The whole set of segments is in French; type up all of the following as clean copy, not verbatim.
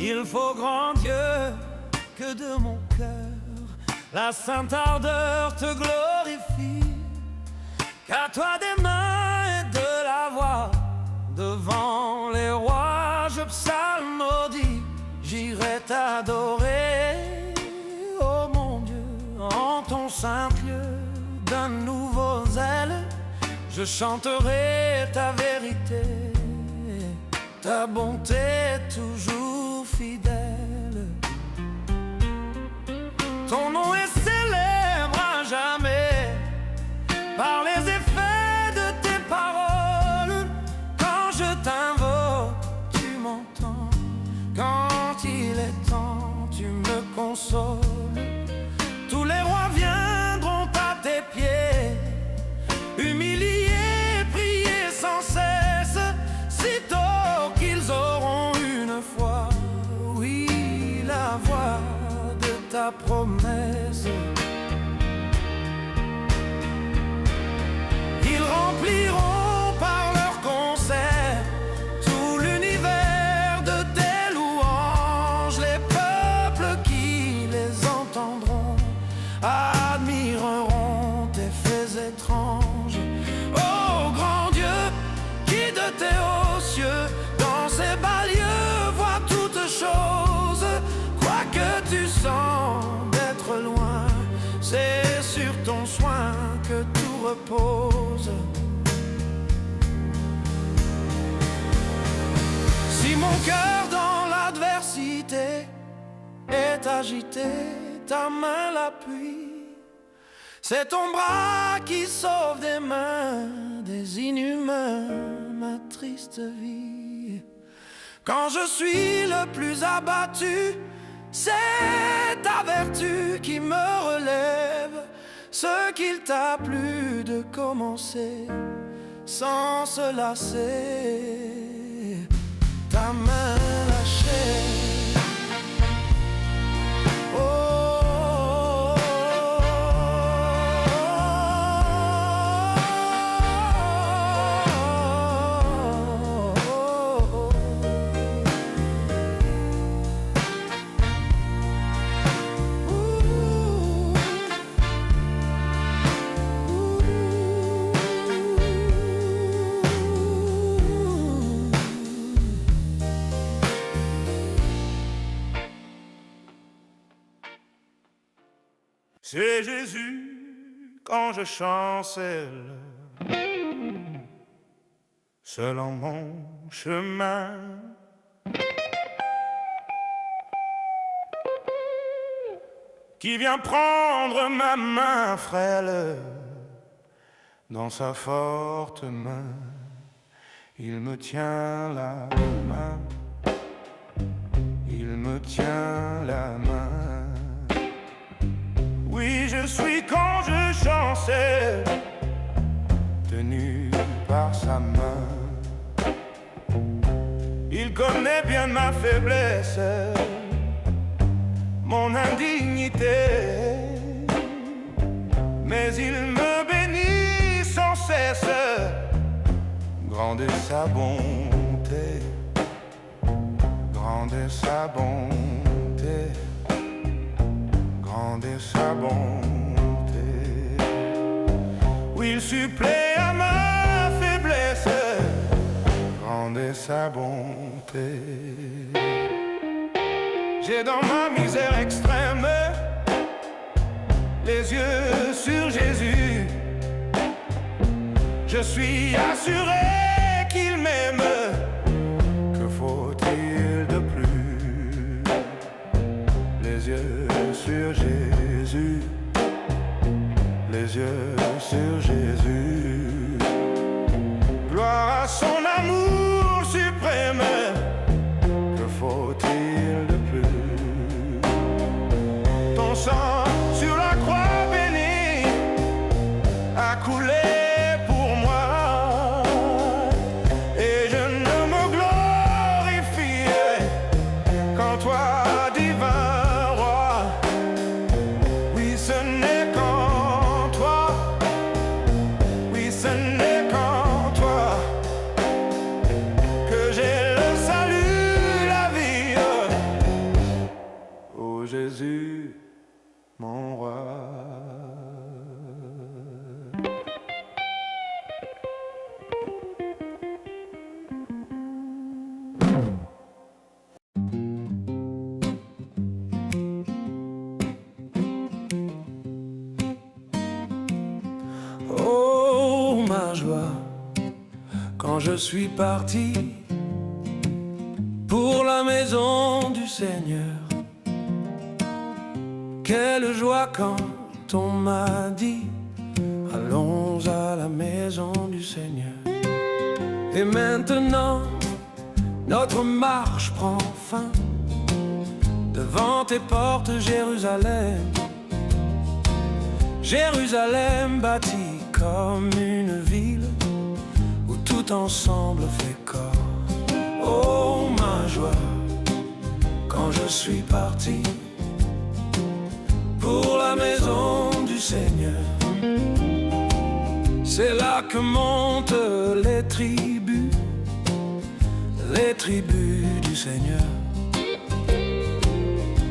Il faut, grand Dieu, que de mon cœur la sainte ardeur te glorifie, qu'à toi des mains et de la voix, devant les rois je psalmodie, j'irai t'adorer, oh mon Dieu, en ton saint lieu d'un nouveau zèle, je chanterai ta vérité, ta bonté toujours fidèle. Ton nom est célèbre à jamais par les effets de tes paroles. Quand je t'invoque, tu m'entends. Quand il est temps, tu me consoles. Tous les rois viendront à tes pieds, humiliés, prier sans cesse, sitôt qu'ils auront une foi, oui, la voix de ta promesse. Ils rempliront par leur concert tout l'univers de tes louanges. Les peuples qui les entendront admireront tes faits étranges. Ô grand Dieu, qui de tes hauts cieux, dans ces bas lieux, voit toutes choses, quoique tu sens d'être loin, c'est sur ton soin que tout repose. Si mon cœur dans l'adversité est agité, ta main l'appuie. C'est ton bras qui sauve des mains des inhumains ma triste vie. Quand je suis le plus abattu, c'est ta vertu qui me relève. Ce qu'il t'a plu de commencer sans se lasser, ta main l'achève. C'est Jésus quand je chancelle, seul en mon chemin. Qui vient prendre ma main frêle dans sa forte main. Il me tient la main, il me tient la main. Oui, je suis quand je chancelle, tenu par sa main. Il connaît bien ma faiblesse, mon indignité, mais il me bénit sans cesse. Grande est sa bonté, grande est sa bonté, grande est sa bonté. Oui, il supplée à ma faiblesse, grande est sa bonté. J'ai dans ma misère extrême les yeux sur Jésus. Je suis assuré qu'il m'aime. Que faut-il de plus? Les yeux sur Jésus, les yeux sur Jésus. Gloire à son amour suprême. Que faut-il de plus? Ton sang sur la croix bénie a coulé pour moi, et je ne me glorifie qu'en toi, divin roi. Oui, ce n'est qu'en toi, oui, ce n'est qu'en toi que j'ai le salut, la vie. quand je suis parti pour la maison du Seigneur. Quelle joie quand on m'a dit allons à la maison du Seigneur. Et maintenant notre marche prend fin devant tes portes, Jérusalem. Jérusalem bâtie comme une ville où tout ensemble fait corps. Oh ma joie quand je suis parti pour la maison du Seigneur. C'est là que montent les tribus du Seigneur.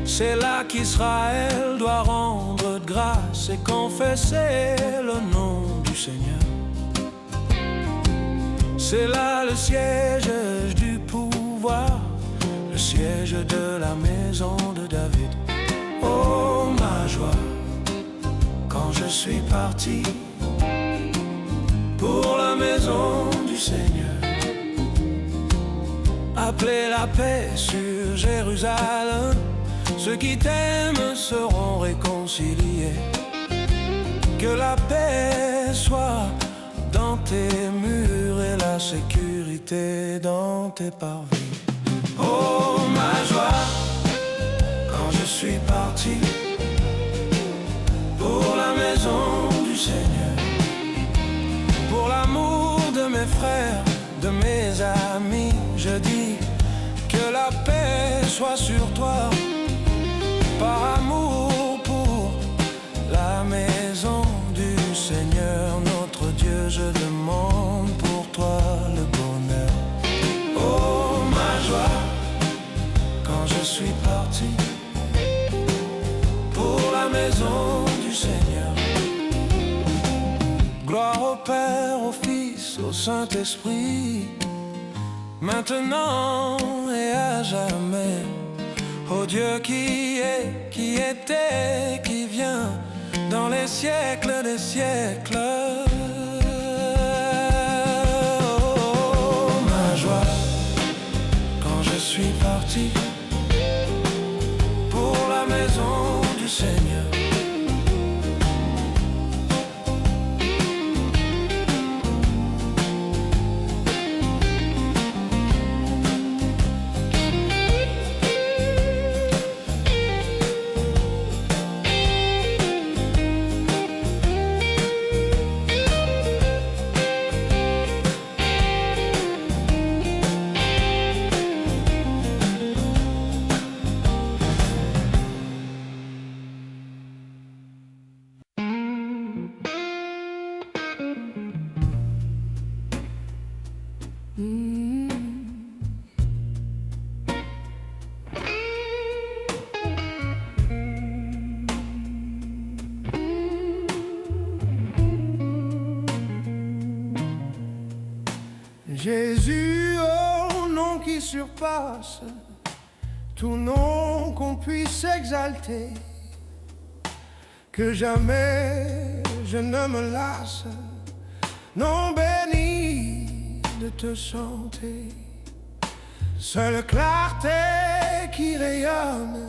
C'est là qu'Israël doit rendre grâce et confesser le nom du Seigneur. C'est là le siège du pouvoir, le siège de la maison de David. Oh ma joie quand je suis parti pour la maison du Seigneur. Appeler la paix sur Jérusalem, ceux qui t'aiment seront réconciliés. Que la paix soit dans tes murs et la sécurité dans tes parvis. Oh ma joie quand je suis parti pour la maison du Seigneur. Pour l'amour de mes frères, de mes amis, je dis que la paix soit sur toi. Par amour pour la maison du Seigneur, notre Dieu, je demande pour toi le bonheur. Oh ma joie quand je suis parti pour la maison du Seigneur. Gloire au Père, au Fils, au Saint-Esprit, maintenant et à jamais. Ô Dieu qui est, qui était, qui vient dans les siècles des siècles. Oh, ma joie quand je suis parti pour la maison du Seigneur. Jésus, oh nom qui surpasse tout nom qu'on puisse exalter, que jamais je ne me lasse, non béni de te chanter. Seule clarté qui rayonne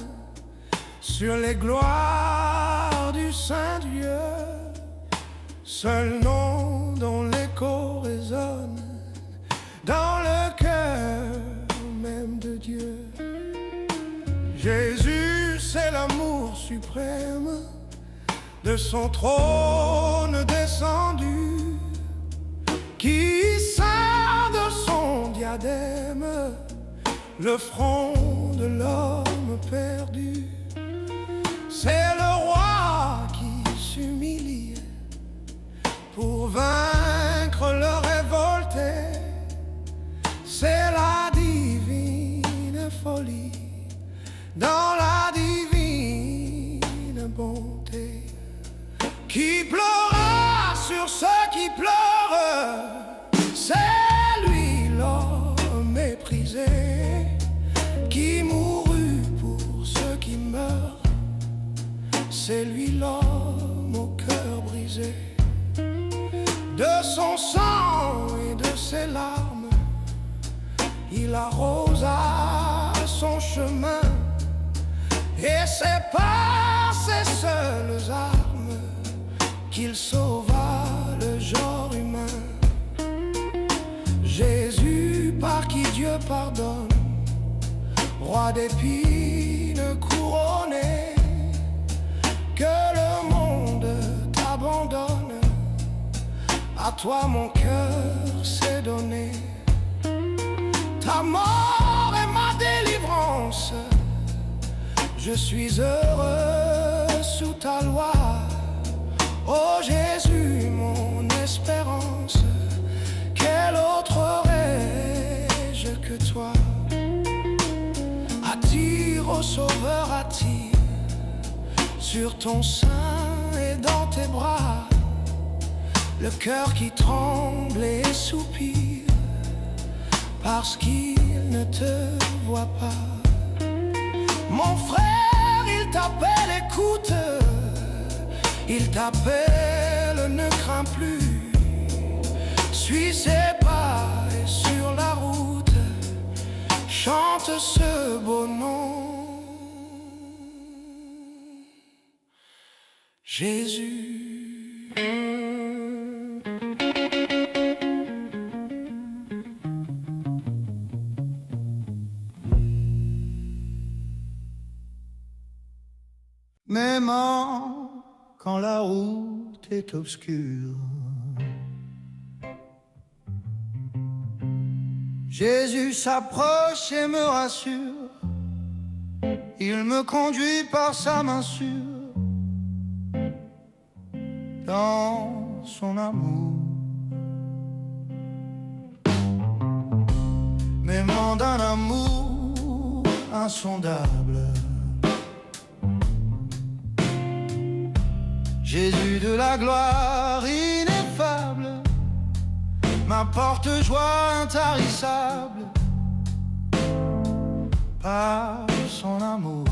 sur les gloires du Saint Dieu, seul nom dont l'écho résonne dans le cœur même de Dieu. Jésus, c'est l'amour suprême, de son trône descendu, qui sort de son diadème le front de l'homme perdu. C'est le roi qui s'humilie pour vaincre le révolté. C'est la divine folie dans la divine bonté, qui pleura sur ceux qui pleurent. C'est lui l'homme méprisé, qui mourut pour ceux qui meurent. C'est lui l'homme au cœur brisé, de son sang et de ses larmes. il arrosa son chemin, et c'est par ses seules armes qu'il sauva le genre humain. Jésus par qui Dieu pardonne, roi d'épines couronné, que le monde t'abandonne, à toi mon cœur s'est donné. Ta mort est ma délivrance, je suis heureux sous ta loi. Oh Jésus, mon espérance, quel autre aurais-je que toi? Attire, ô Sauveur, attire, sur ton sein et dans tes bras, le cœur qui tremble et soupire, parce qu'il ne te voit pas. Mon frère, il t'appelle, écoute, il t'appelle, ne crains plus. Suis ses pas et sur la route, chante ce beau nom, Jésus. Même quand la route est obscure, Jésus s'approche et me rassure. Il me conduit par sa main sûre dans son amour, m'aimant d'un amour insondable. Jésus de la gloire ineffable m'apporte joie intarissable par son amour.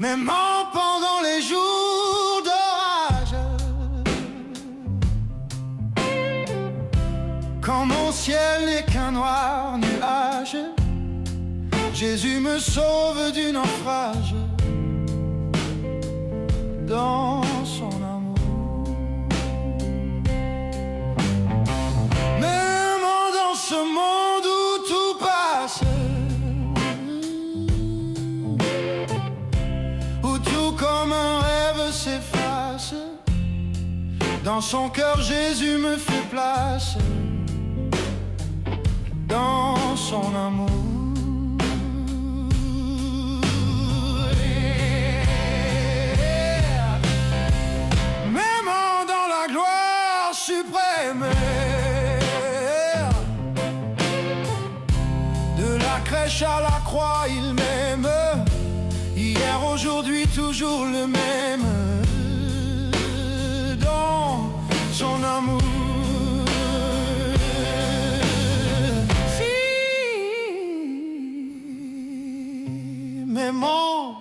M'aimant pendant les jours d'orage, quand mon ciel n'est qu'un noir nuage, Jésus me sauve du naufrage dans son amour. Même dans ce monde où tout passe, où tout comme un rêve s'efface, dans son cœur Jésus me fait place, dans son amour. Suprême, de la crèche à la croix, il m'aime. Hier, aujourd'hui, toujours le même. Dans son amour. Si, m'aimant,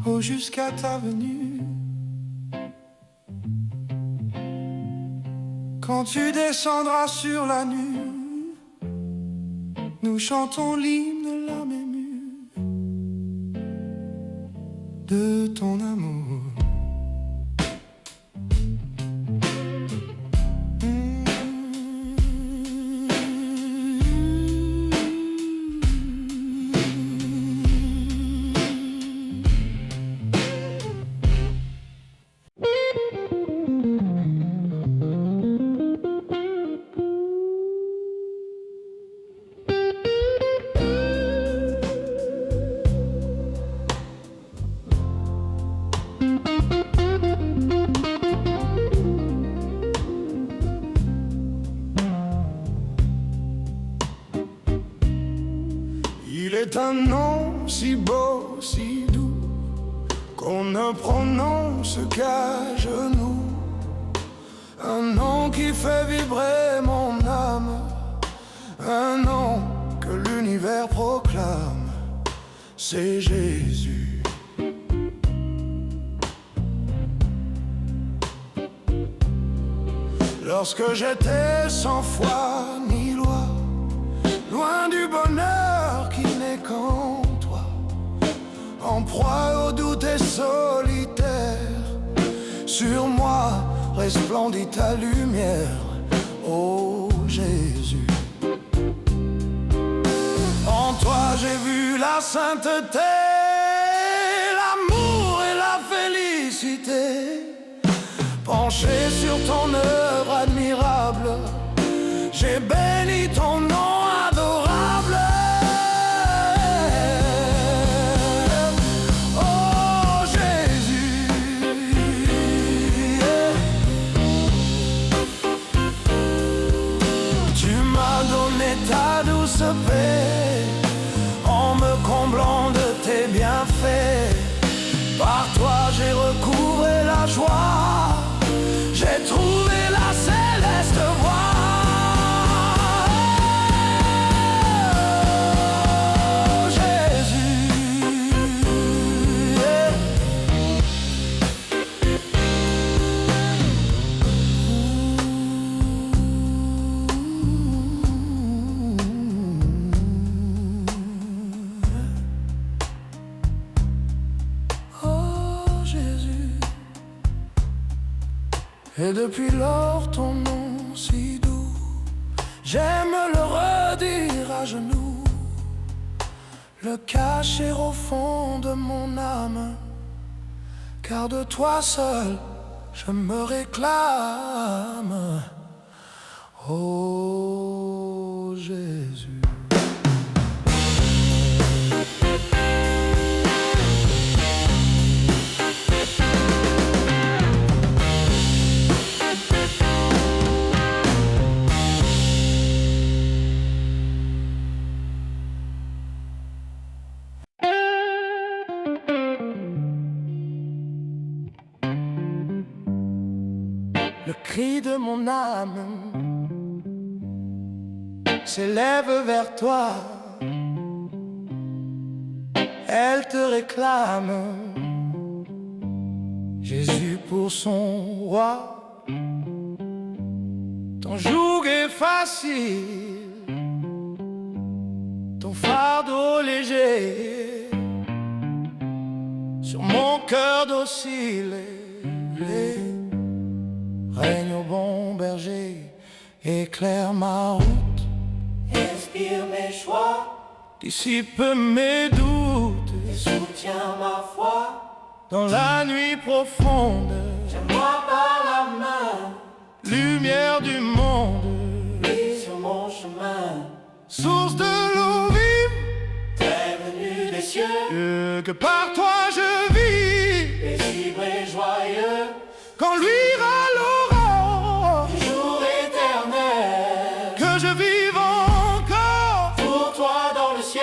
oh, jusqu'à ta venue. Quand tu descendras sur la nue, nous chantons l'hymne, l'âme émue de ton amour. C'est un nom si beau, si doux, qu'on ne prononce qu'à genoux. Un nom qui fait vibrer mon âme, un nom que l'univers proclame, c'est Jésus. Lorsque j'étais sans foi ni loi, loin du bonheur qui n'est qu'en toi, en proie au doute et solitaire, sur moi resplendit ta lumière, ô Jésus. En toi j'ai vu la sainteté, l'amour et la félicité. Penché sur ton œuvre admirable, j'ai béni ton nom adorable. Oh Jésus, tu m'as donné ta douce paix, en me comblant de tes bienfaits. Par toi j'ai recouvré la joie, j'ai trouvé la céleste voie. Oh, Jésus, oh Jésus. Et depuis lors ton nom si doux, j'aime le redire à genoux, le cacher au fond de mon âme, car de toi seul je me réclame, ô Jésus. Le cri de mon âme s'élève vers toi, elle te réclame, Jésus pour son roi. Ton joug est facile, ton fardeau léger, sur mon cœur docile. Règne au bon berger, éclaire ma route, Inspire mes choix dissipe mes doutes, et soutiens ma foi. dans la nuit profonde, Tiens-moi par la main, lumière du monde, lis sur mon chemin. source de l'eau vive, T'es venu des cieux, que par toi je vis, paisible et joyeux, quand luira l'aurore, du jour éternel. que je vive encore Pour toi dans le ciel.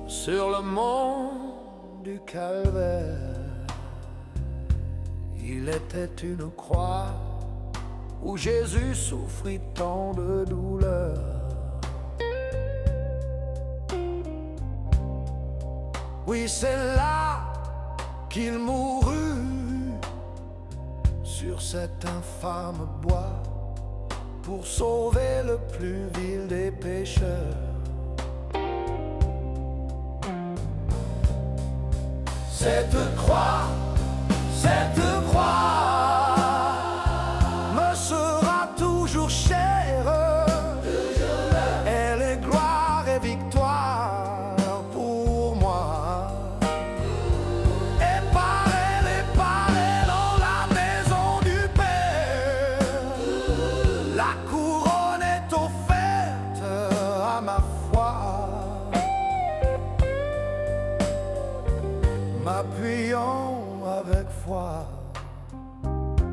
Sur le mont du Calvaire, il était une croix où Jésus souffrit tant de douleurs. Oui, c'est là qu'il mourut, sur cet infâme bois, pour sauver le plus vil des pécheurs. Cette croix me sera toujours chère. Elle est gloire et victoire pour moi. Et par elle dans la maison du Père, la couronne est offerte à ma foi. M'appuyant avec foi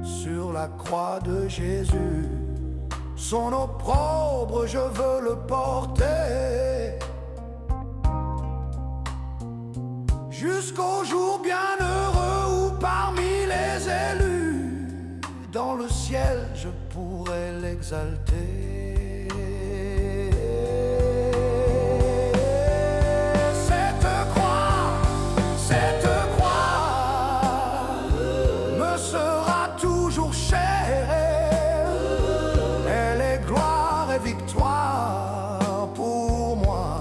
sur la croix de Jésus, son opprobre je veux le porter, jusqu'au jour bienheureux où parmi les élus, dans le ciel je pourrai l'exalter. Victoire pour moi,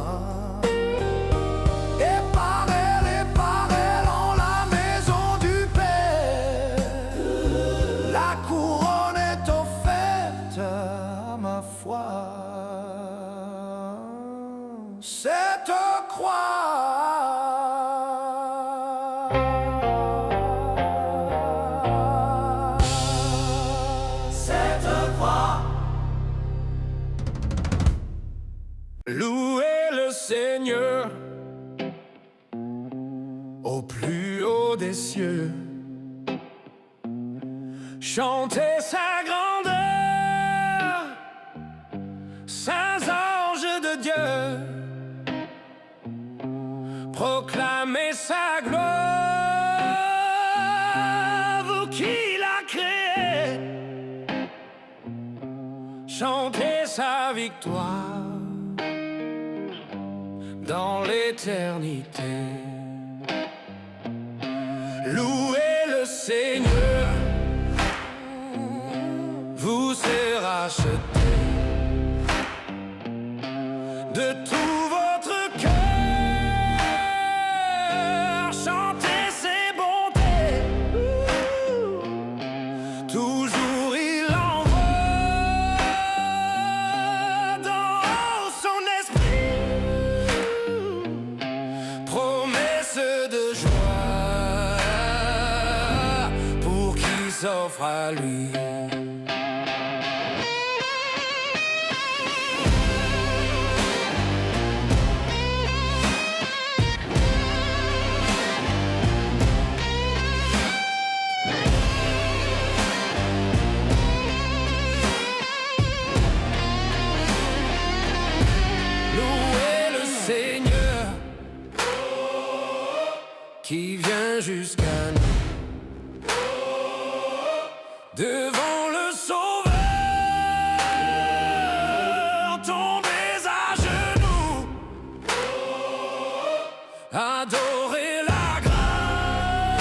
et par elle en la maison du Père, la couronne est offerte à ma foi. Cette croix, louez le Seigneur au plus haut des cieux, chantez sa grandeur, saints anges de Dieu, proclamez sa gloire, vous qui l'a créé, chantez sa victoire dans l'éternité. Louez le Seigneur, vous serez rachetés de tout votre cœur, chantez ses bontés, toujours il envoie dans son esprit promesse de joie pour qui s'offre à lui. Louez le Seigneur qui vient jusqu'à nous, devant le Sauveur, tombez à genoux, adorez la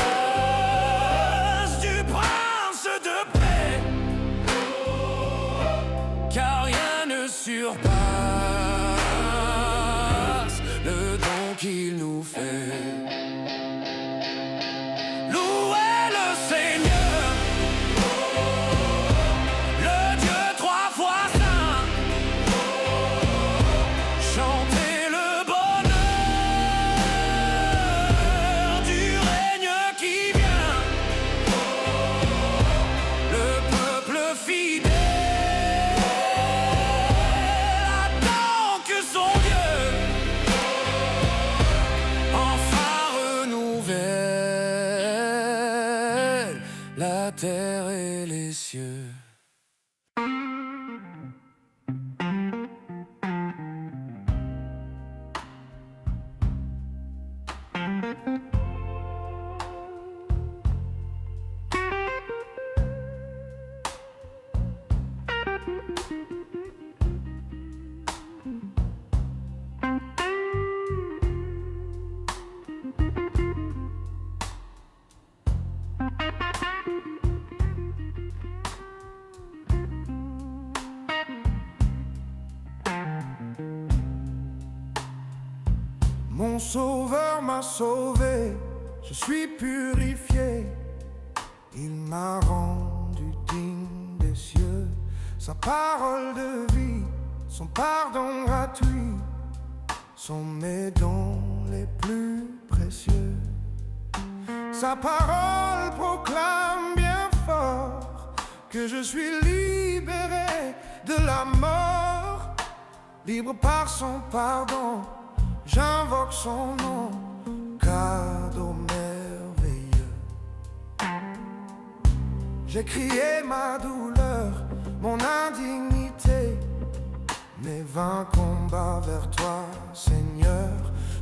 grâce du Prince de paix, car rien ne surpasse le don qu'il nous fait. La terre et les cieux. Mon sauveur m'a sauvé, je suis purifié. Il m'a rendu digne des cieux. Sa parole de vie, son pardon gratuit sont mes dons les plus précieux. Sa parole proclame bien fort que je suis libéré de la mort, libre par son pardon. J'invoque son nom, cadeau merveilleux. J'ai crié ma douleur, mon indignité. qualité. Mes 20 combats vers toi, Seigneur.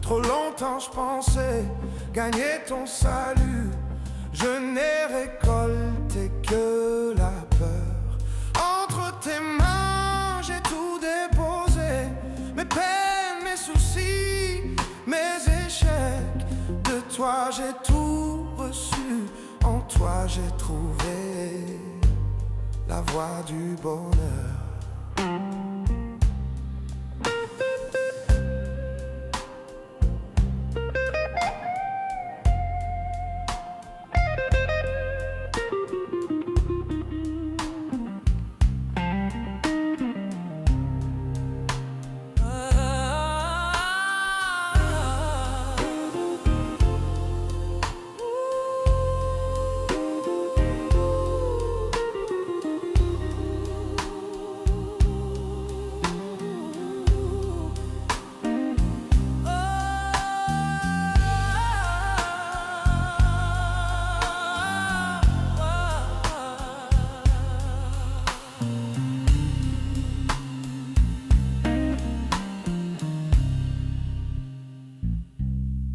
Trop longtemps je pensais gagner ton salut. Je n'ai récolté que la peur. Entre tes mains j'ai tout déposé. Mes peines, mes soucis, mes échecs. De toi j'ai tout reçu. En toi j'ai trouvé la voie du bonheur.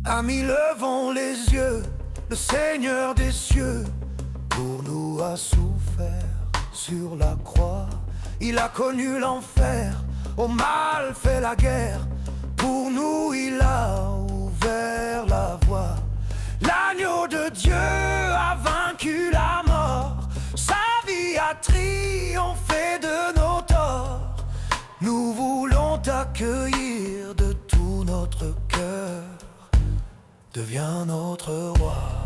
Amis, levons les yeux, le Seigneur des cieux pour nous a souffert sur la croix. Il a connu l'enfer, au mal fait la guerre. Pour nous il a ouvert la voie. L'agneau de Dieu a vaincu la mort. Sa vie a triomphé de nos torts. Nous voulons t'accueillir de tout notre cœur. Deviens notre roi.